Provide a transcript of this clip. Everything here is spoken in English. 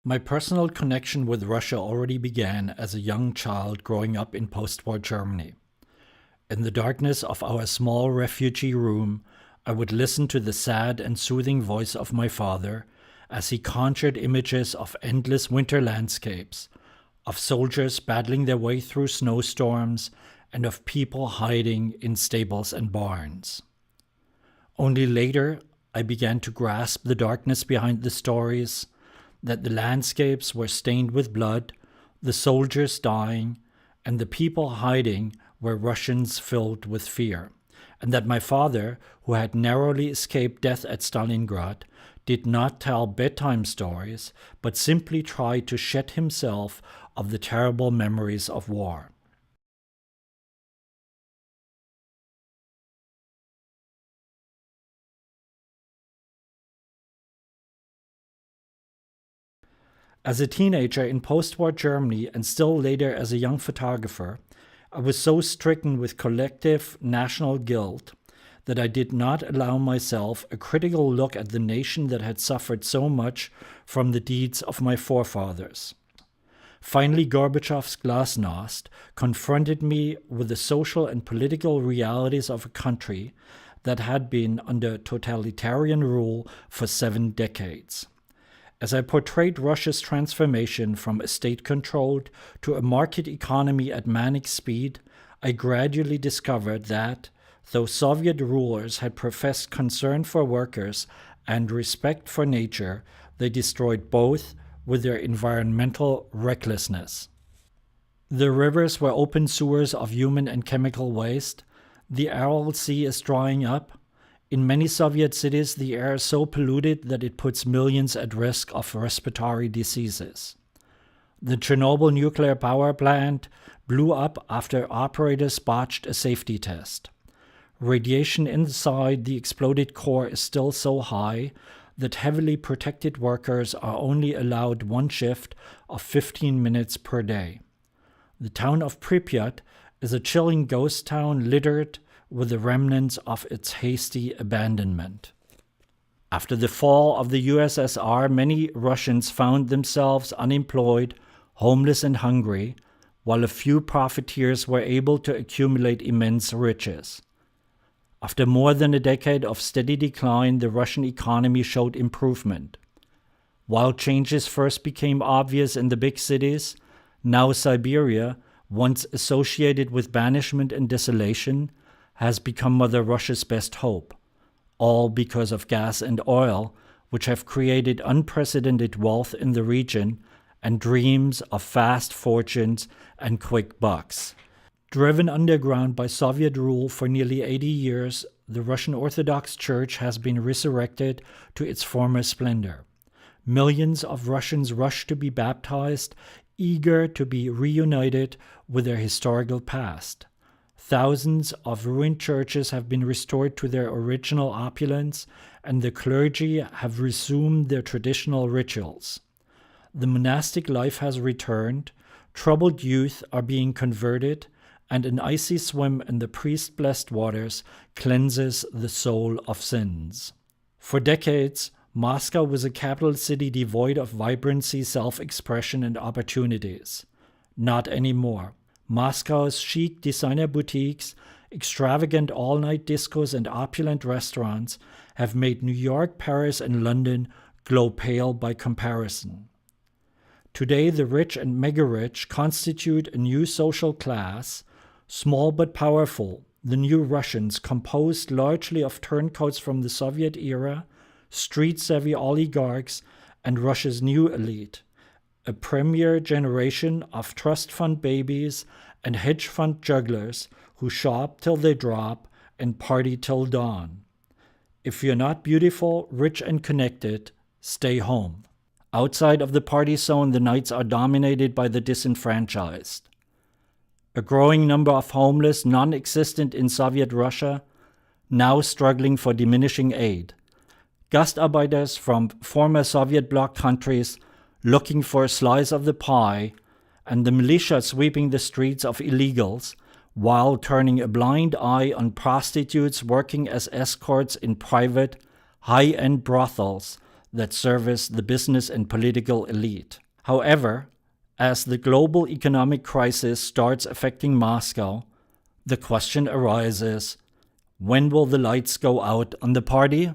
My personal connection with Russia already began as a young child growing up in post-war Germany. In the darkness of our small refugee room, I would listen to the sad and soothing voice of my father as he conjured images of endless winter landscapes, of soldiers battling their way through snowstorms, and of people hiding in stables and barns. Only later, I began to grasp the darkness behind the stories, that the landscapes were stained with blood, the soldiers dying, and the people hiding were Russians filled with fear, and that my father, who had narrowly escaped death at Stalingrad, did not tell bedtime stories, but simply tried to shed himself of the terrible memories of war. As a teenager in post-war Germany and still later as a young photographer, I was so stricken with collective national guilt that I did not allow myself a critical look at the nation that had suffered so much from the deeds of my forefathers. Finally, Gorbachev's glasnost confronted me with the social and political realities of a country that had been under totalitarian rule for 7 decades. As I portrayed Russia's transformation from a state-controlled to a market economy at manic speed, I gradually discovered that, though Soviet rulers had professed concern for workers and respect for nature, they destroyed both with their environmental recklessness. The rivers were open sewers of human and chemical waste. The Aral Sea is drying up. In many Soviet cities, the air is so polluted that it puts millions at risk of respiratory diseases. The Chernobyl nuclear power plant blew up after operators botched a safety test. Radiation inside the exploded core is still so high that heavily protected workers are only allowed 1 shift of 15 minutes per day. The town of Pripyat is a chilling ghost town littered with the remnants of its hasty abandonment. After the fall of the USSR, many Russians found themselves unemployed, homeless and hungry, while a few profiteers were able to accumulate immense riches. After more than a decade of steady decline, the Russian economy showed improvement. While changes first became obvious in the big cities, now Siberia, once associated with banishment and desolation, has become Mother Russia's best hope, all because of gas and oil, which have created unprecedented wealth in the region and dreams of fast fortunes and quick bucks. Driven underground by Soviet rule for nearly 80 years, the Russian Orthodox Church has been resurrected to its former splendor. Millions of Russians rush to be baptized, eager to be reunited with their historical past. Thousands of ruined churches have been restored to their original opulence, and the clergy have resumed their traditional rituals. The monastic life has returned, troubled youth are being converted, and an icy swim in the priest-blessed waters cleanses the soul of sins. For decades, Moscow was a capital city devoid of vibrancy, self-expression, and opportunities. Not anymore. Moscow's chic designer boutiques, extravagant all-night discos, and opulent restaurants have made New York, Paris, and London glow pale by comparison. Today, the rich and mega-rich constitute a new social class, small but powerful, the new Russians, composed largely of turncoats from the Soviet era, street-savvy oligarchs, and Russia's new elite. A premier generation of trust fund babies and hedge fund jugglers who shop till they drop and party till dawn. If you're not beautiful, rich, and connected, stay home. Outside of the party zone, the nights are dominated by the disenfranchised. A growing number of homeless, non-existent in Soviet Russia, now struggling for diminishing aid. Gastarbeiters from former Soviet bloc countries looking for a slice of the pie, and the militia sweeping the streets of illegals while turning a blind eye on prostitutes working as escorts in private, high-end brothels that service the business and political elite. However, as the global economic crisis starts affecting Moscow, the question arises, when will the lights go out on the party?